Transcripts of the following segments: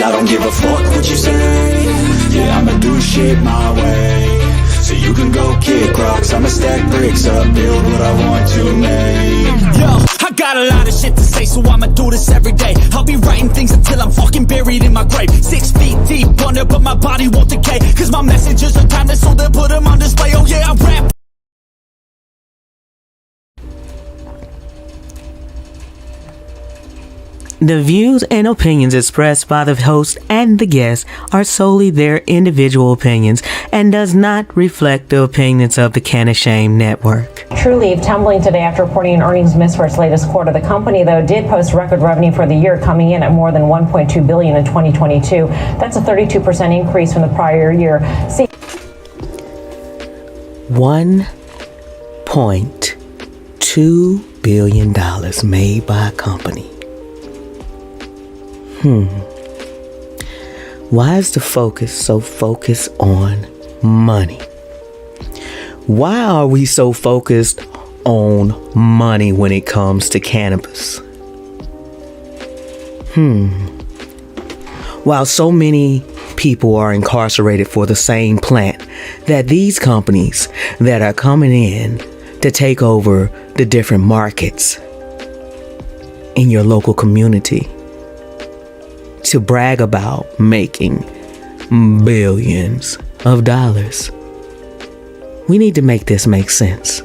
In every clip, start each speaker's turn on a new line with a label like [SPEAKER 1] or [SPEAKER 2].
[SPEAKER 1] I don't give a fuck what you say. Yeah, I'ma do shit my way. So you can go kick rocks, I'ma stack bricks up, build what I want to make.
[SPEAKER 2] Yo, I got a lot of shit to say, so I'ma do this every day. I'll be writing things until I'm fucking buried in my grave. 6 feet deep under, but my body won't decay. Cause my messages are timeless, so they'll put them on display. Oh yeah, I rap.
[SPEAKER 3] The views and opinions expressed by the host and the guests are solely their individual opinions and does not reflect the opinions of the CannaShame Network.
[SPEAKER 4] TrueLeaf tumbling today after reporting an earnings miss for its latest quarter. The company, though, did post record revenue for the year, coming in at more than $1.2 billion in 2022. That's a 32% increase from the prior year.
[SPEAKER 3] $1.2 billion made by a company. Why is the focus so focused on money? Why are we so focused on money when it comes to cannabis? While so many people are incarcerated for the same plant, that these companies that are coming in to take over the different markets in your local community to brag about making billions of dollars. We need to make this make sense.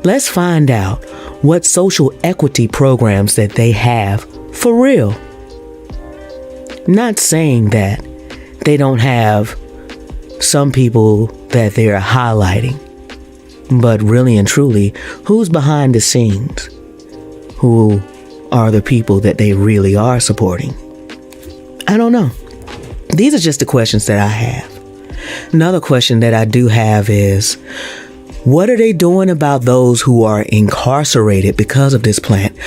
[SPEAKER 3] Let's find out what social equity programs that they have for real. Not saying that they don't have some people that they're highlighting, but really and truly, who's behind the scenes? Who are the people that they really are supporting? I don't know. These are just the questions that I have. Another question that I do have is, what are they doing about those who are incarcerated because of this plant?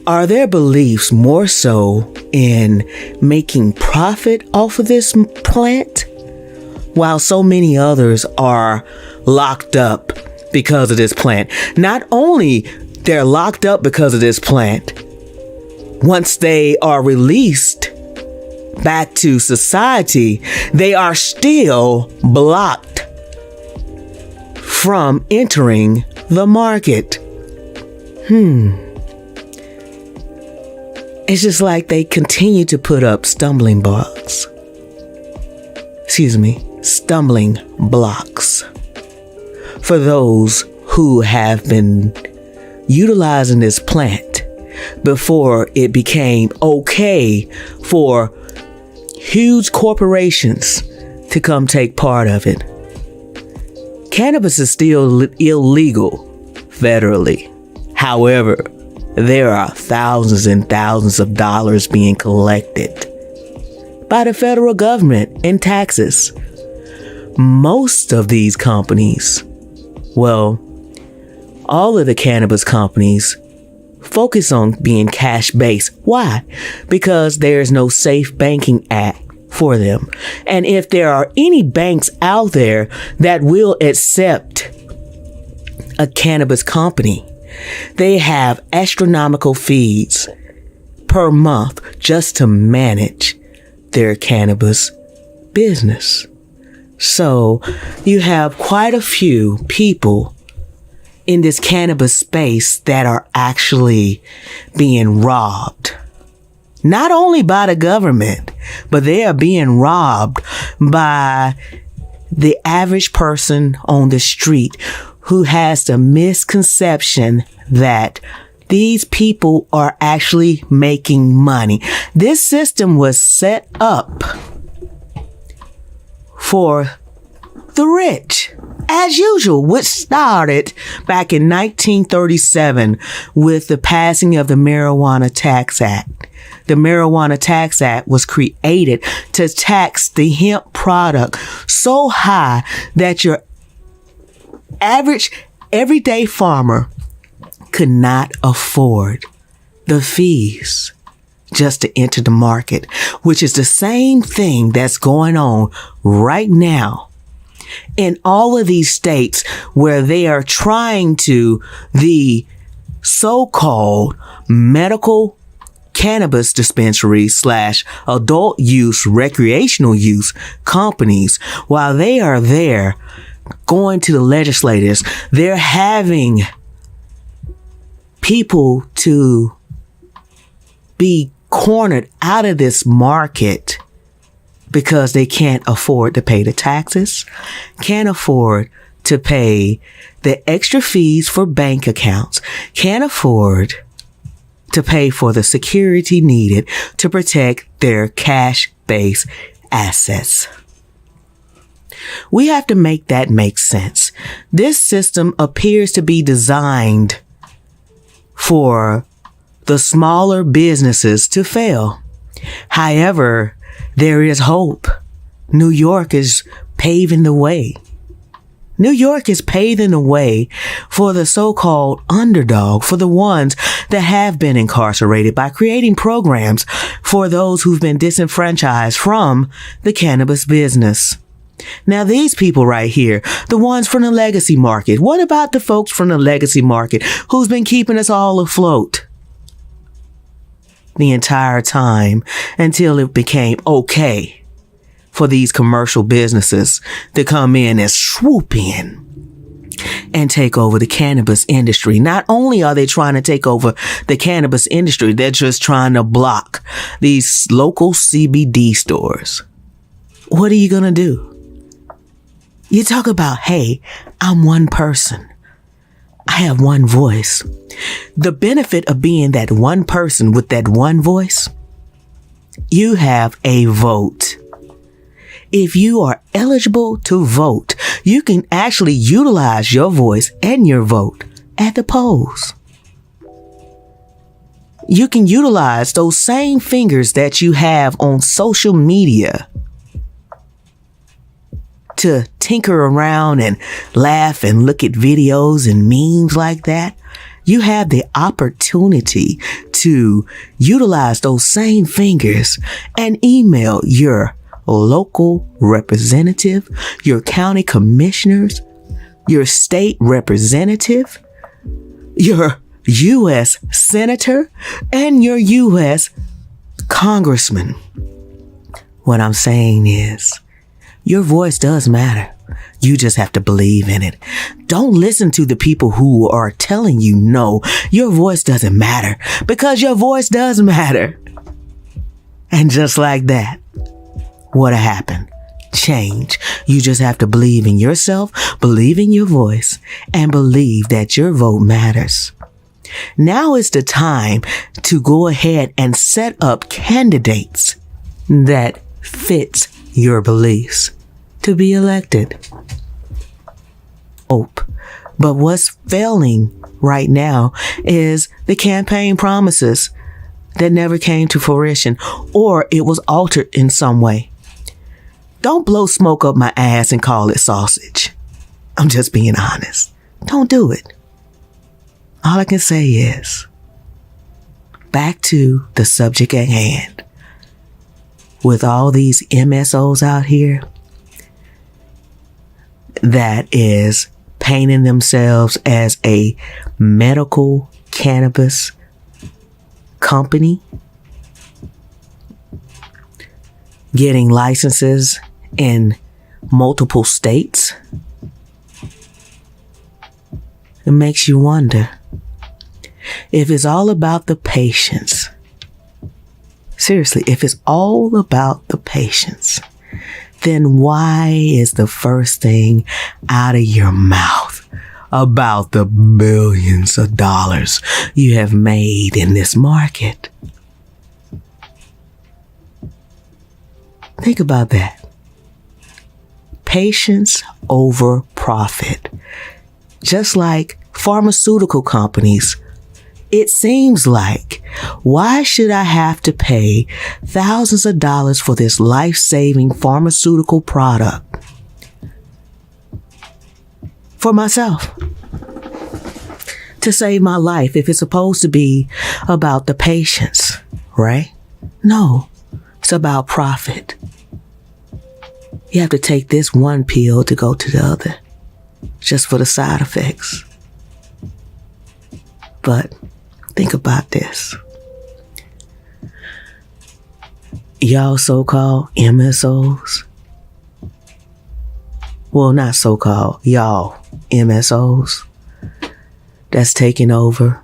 [SPEAKER 3] Are their beliefs more so in making profit off of this plant, while so many others are locked up because of this plant? Not only they're locked up because of this plant, once they are released back to society, they are still blocked from entering the market. It's just like they continue to put up stumbling blocks for those who have been utilizing this plant before it became okay for huge corporations to come take part of it. Cannabis is still illegal federally. However, there are thousands and thousands of dollars being collected by the federal government in taxes. Most of these companies, well, all of the cannabis companies focus on being cash-based. Why? Because there's no safe banking act for them. And if there are any banks out there that will accept a cannabis company, they have astronomical fees per month just to manage their cannabis business. So you have quite a few people in this cannabis space that are actually being robbed. Not only by the government, but they are being robbed by the average person on the street who has the misconception that these people are actually making money. This system was set up for the rich, as usual, which started back in 1937 with the passing of the Marijuana Tax Act. The Marijuana Tax Act was created to tax the hemp product so high that your average everyday farmer could not afford the fees just to enter the market, which is the same thing that's going on right now in all of these states where they are trying to, the so-called medical cannabis dispensaries / adult use, recreational use companies, while they are there going to the legislators, they're having people to be cornered out of this market because they can't afford to pay the taxes, can't afford to pay the extra fees for bank accounts, can't afford to pay for the security needed to protect their cash-based assets. We have to make that make sense. This system appears to be designed for the smaller businesses to fail. However, there is hope. New York is paving the way. New York is paving the way for the so-called underdog, for the ones that have been incarcerated, by creating programs for those who've been disenfranchised from the cannabis business. Now, these people right here, the ones from the legacy market, what about the folks from the legacy market who's been keeping us all afloat the entire time until it became okay for these commercial businesses to come in and swoop in and take over the cannabis industry? Not only are they trying to take over the cannabis industry, they're just trying to block these local CBD stores. What are you going to do? You talk about, hey, I'm one person. I have one voice. The benefit of being that one person with that one voice, you have a vote. If you are eligible to vote, you can actually utilize your voice and your vote at the polls. You can utilize those same fingers that you have on social media to tinker around and laugh and look at videos and memes like that. You have the opportunity to utilize those same fingers and email your local representative, your county commissioners, your state representative, your U.S. senator, and your U.S. congressman. What I'm saying is, your voice does matter. You just have to believe in it. Don't listen to the people who are telling you no, your voice doesn't matter, because your voice does matter. And just like that, what happened? Change. You just have to believe in yourself, believe in your voice, and believe that your vote matters. Now is the time to go ahead and set up candidates that fits your beliefs to be elected. Hope. But what's failing right now is the campaign promises that never came to fruition, or it was altered in some way. Don't blow smoke up my ass and call it sausage. I'm just being honest. Don't do it. All I can say is, back to the subject at hand. With all these MSOs out here that is painting themselves as a medical cannabis company, getting licenses in multiple states, it makes you wonder if it's all about the patients. Seriously, if it's all about the patients, then why is the first thing out of your mouth about the billions of dollars you have made in this market? Think about that. Patience over profit. Just like pharmaceutical companies, it seems like, why should I have to pay thousands of dollars for this life-saving pharmaceutical product for myself to save my life if it's supposed to be about the patients, right? No, it's about profit. You have to take this one pill to go to the other just for the side effects. But think about this. y'all so-called MSOs. Well, not so-called, y'all MSOs that's taking over.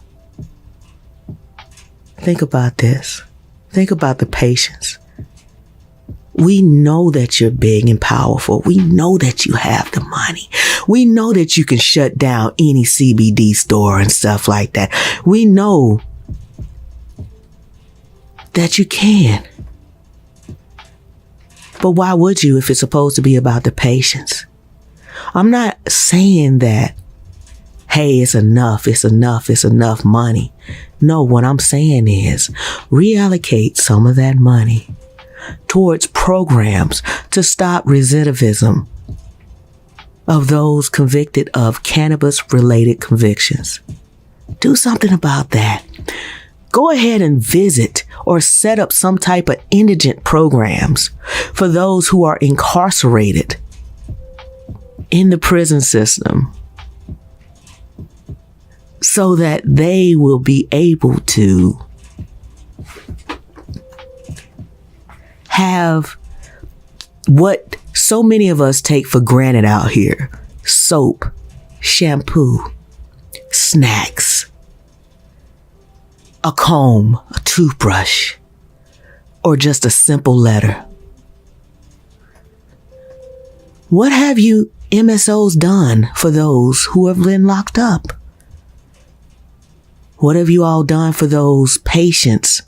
[SPEAKER 3] Think about this. Think about the patience. We know that you're big and powerful. We know that you have the money. We know that you can shut down any CBD store and stuff like that. We know that you can. But why would you if it's supposed to be about the patience? I'm not saying that, hey, it's enough money. No, what I'm saying is reallocate some of that money towards programs to stop recidivism of those convicted of cannabis-related convictions. Do something about that. Go ahead and visit or set up some type of indigent programs for those who are incarcerated in the prison system so that they will be able to have what so many of us take for granted out here: soap, shampoo, snacks, a comb, a toothbrush, or just a simple letter. What have you MSOs done for those who have been locked up? What have you all done for those patients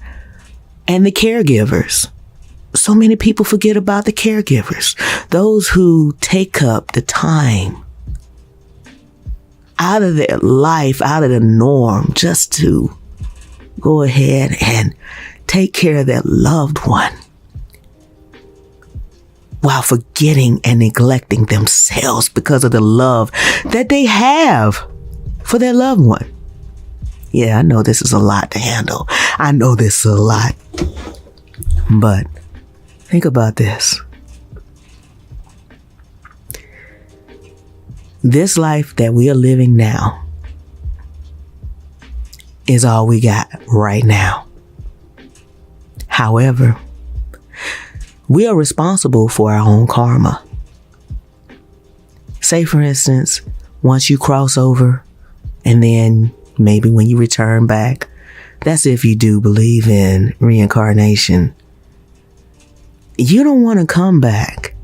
[SPEAKER 3] and the caregivers? So many people forget about the caregivers, those who take up the time out of their life, out of the norm, just to go ahead and take care of their loved one while forgetting and neglecting themselves because of the love that they have for their loved one. Yeah, I know this is a lot to handle. I know this is a lot. But think about this. This life that we are living now is all we got right now. However, we are responsible for our own karma. Say, for instance, once you cross over and then maybe when you return back, that's if you do believe in reincarnation. You don't want to come back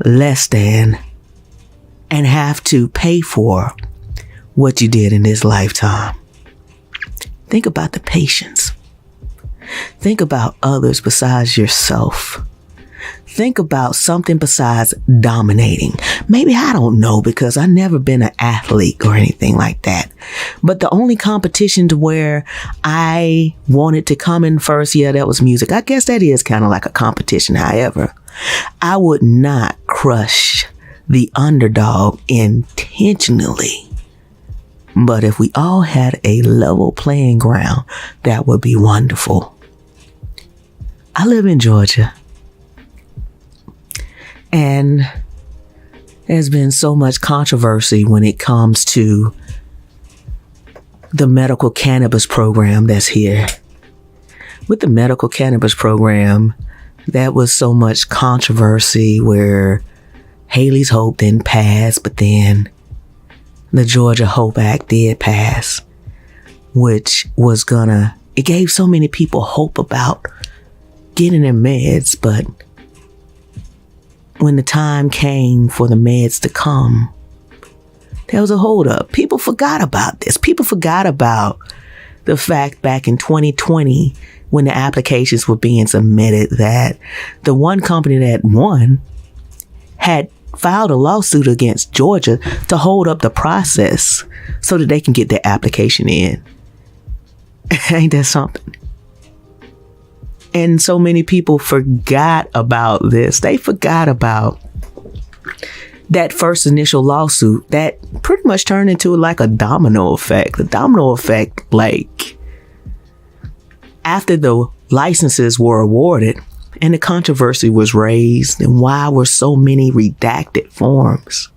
[SPEAKER 3] less than and have to pay for what you did in this lifetime. Think about the patience. Think about others besides yourself. Think about something besides dominating. Maybe I don't know because I've never been an athlete or anything like that. But the only competition to where I wanted to come in first, yeah, that was music. I guess that is kind of like a competition. However, I would not crush the underdog intentionally. But if we all had a level playing ground, that would be wonderful. I live in Georgia. And there's been so much controversy when it comes to the medical cannabis program that's here. With the medical cannabis program, that was so much controversy where Haley's Hope didn't pass, but then the Georgia Hope Act did pass, which was it gave so many people hope about getting their meds, but when the time came for the meds to come, there was a holdup. People forgot about this. People forgot about the fact back in 2020 when the applications were being submitted that the one company that won had filed a lawsuit against Georgia to hold up the process so that they can get their application in. Ain't that something? And so many people forgot about this. They forgot about that first initial lawsuit that pretty much turned into like a domino effect. The domino effect, like after the licenses were awarded and the controversy was raised, and why were so many redacted forms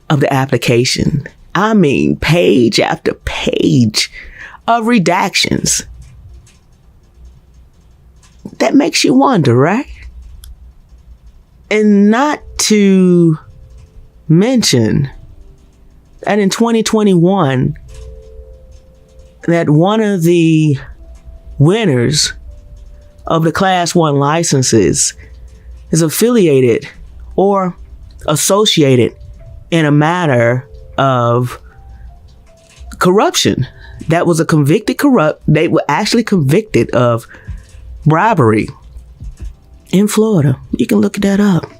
[SPEAKER 3] of the application? I mean, page after page of redactions. that makes you wonder, right? And not to mention that in 2021, that one of the winners of the Class 1 licenses is affiliated or associated in a matter of corruption. That was they were actually convicted of bribery in Florida. You can look that up.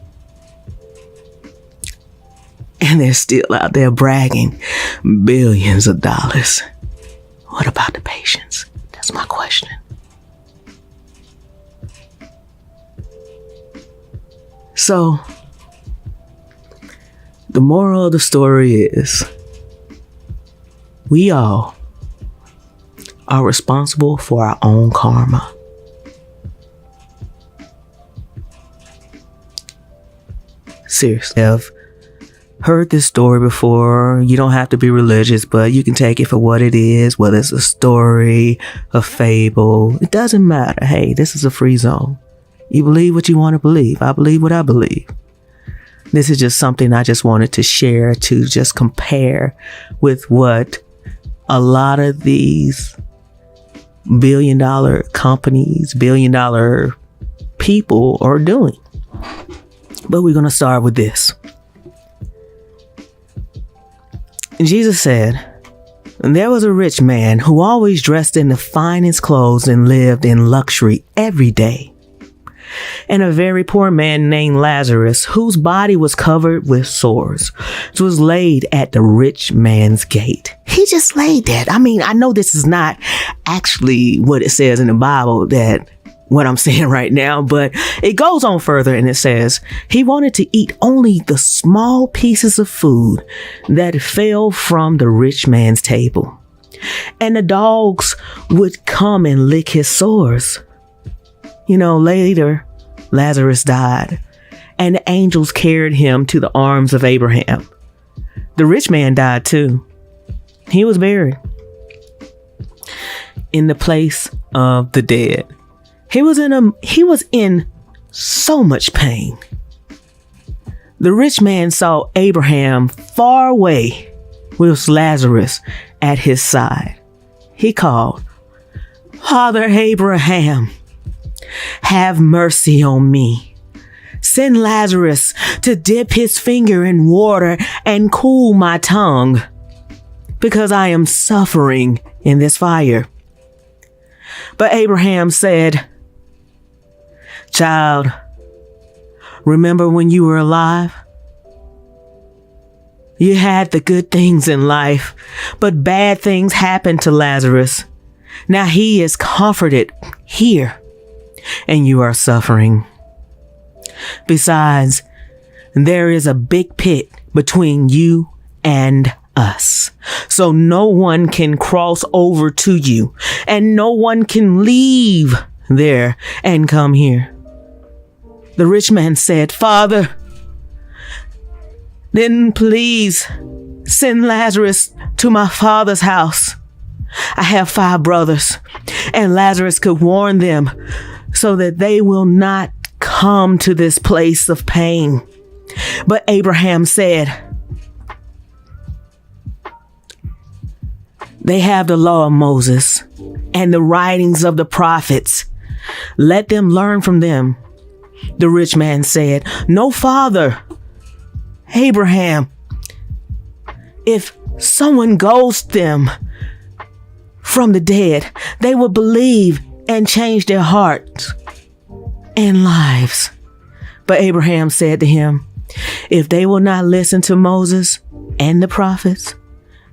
[SPEAKER 3] And they're still out there bragging billions of dollars. What about the patients? That's my question. So, the moral of the story is we all are responsible for our own karma. Seriously, I've heard this story before. You don't have to be religious, but you can take it for what it is, whether it's a story, a fable. It doesn't matter. Hey, this is a free zone. You believe what you want to believe. I believe what I believe. This is just something I just wanted to share to just compare with what a lot of these billion-dollar companies, billion-dollar people are doing. But we're going to start with this. Jesus said, there was a rich man who always dressed in the finest clothes and lived in luxury every day. And a very poor man named Lazarus, whose body was covered with sores, was laid at the rich man's gate. He just laid there. I mean, I know this is not actually what it says in the Bible, that what I'm saying right now, but it goes on further and it says he wanted to eat only the small pieces of food that fell from the rich man's table. And the dogs would come and lick his sores. You know, later, Lazarus died, and the angels carried him to the arms of Abraham. The rich man died too. He was buried in the place of the dead. He was in so much pain. The rich man saw Abraham far away with Lazarus at his side. He called, "Father Abraham, have mercy on me. Send Lazarus to dip his finger in water and cool my tongue, because I am suffering in this fire." But Abraham said, "Child, remember when you were alive? You had the good things in life, but bad things happened to Lazarus. Now he is comforted here, and you are suffering. Besides, there is a big pit between you and us, so no one can cross over to you, and no one can leave there and come here." The rich man said, "Father, then please send Lazarus to my father's house. I have 5 brothers, and Lazarus could warn them so that they will not come to this place of pain." But Abraham said, "They have the law of Moses and the writings of the prophets. Let them learn from them." The rich man said, "No, Father Abraham, if someone goes them from the dead, they will believe and change their hearts and lives." But Abraham said to him, "If they will not listen to Moses and the prophets,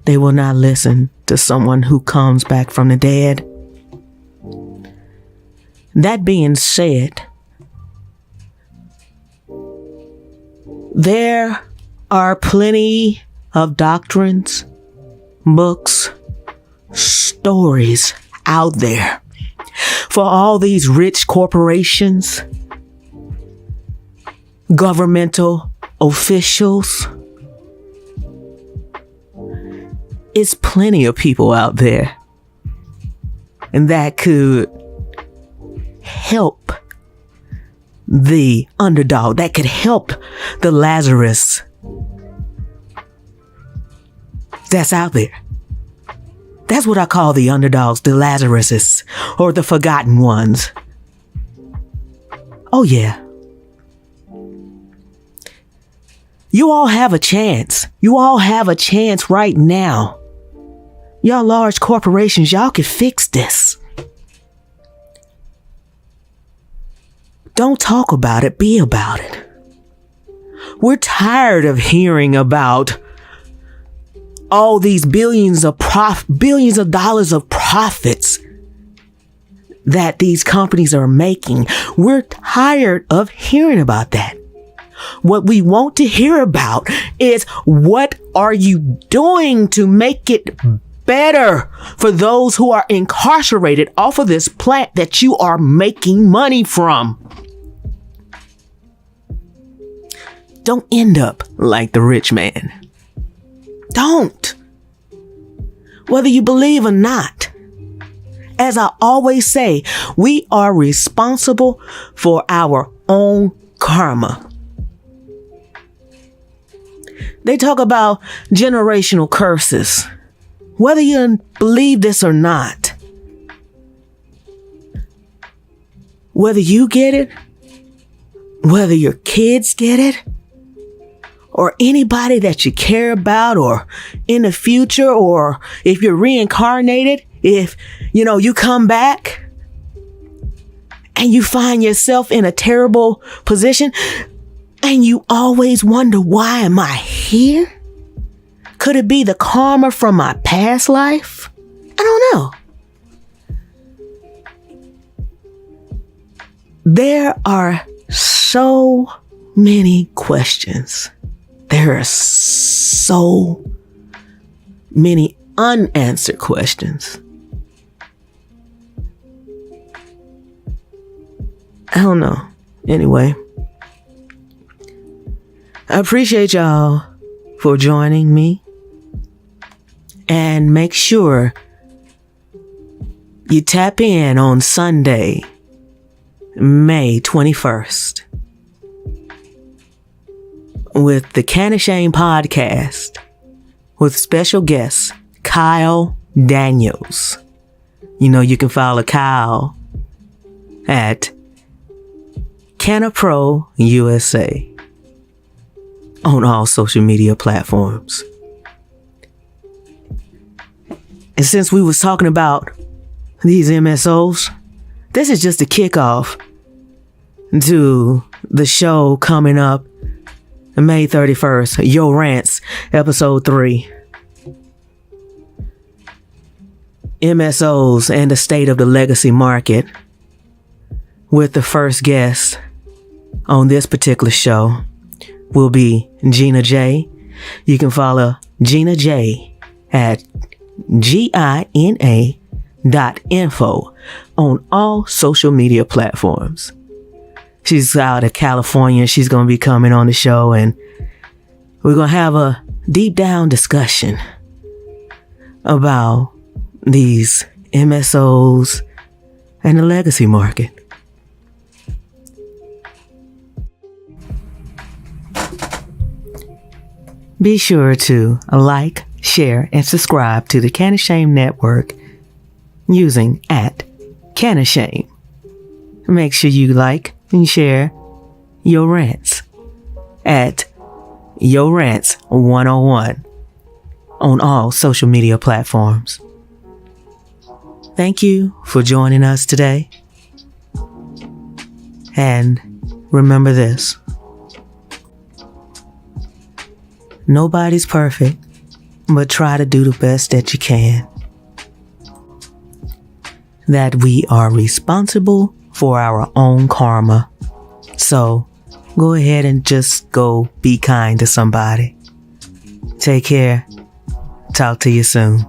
[SPEAKER 3] they will not listen to someone who comes back from the dead." That being said, there are plenty of doctrines, books, stories out there for all these rich corporations, governmental officials. It's plenty of people out there and that could help the underdog, that could help the Lazarus that's out there. That's what I call the underdogs, the Lazaruses, or the forgotten ones. Oh yeah. You all have a chance. You all have a chance right now. Y'all large corporations, y'all can fix this. Don't talk about it, be about it. We're tired of hearing about all these billions of dollars of profits that these companies are making. We're tired of hearing about that. What we want to hear about is, what are you doing to make it better for those who are incarcerated off of this plant that you are making money from? Don't end up like the rich man. Don't. Whether you believe or not. As I always say, we are responsible for our own karma. They talk about generational curses. Whether you believe this or not, whether you get it, whether your kids get it, or anybody that you care about, or in the future, or if you're reincarnated, if, you come back and you find yourself in a terrible position and you always wonder, why am I here? Could it be the karma from my past life? I don't know. There are so many questions. There are so many unanswered questions. I don't know. Anyway, I appreciate y'all for joining me. And make sure you tap in on Sunday, May 21st. with the CannaShame podcast with special guest Kyle Daniels. You know, you can follow Kyle at CannaPro USA on all social media platforms. And since we was talking about these MSOs, this is just a kickoff to the show coming up May 31st, Yo Rants, episode 3. MSOs and the state of the legacy market, with the first guest on this particular show will be Gina J. You can follow Gina J at GINA.info on all social media platforms. She's out of California. She's going to be coming on the show, and we're going to have a deep down discussion about these MSOs and the legacy market. Be sure to like, share, and subscribe to the CannaShame Network using @CannaShame. Make sure you like and share Yo Rants at Yo Rants 101 on all social media platforms. Thank you for joining us today. And remember this: nobody's perfect, but try to do the best that you can. That we are responsible for our own karma. So go ahead and just go be kind to somebody. Take care. Talk to you soon.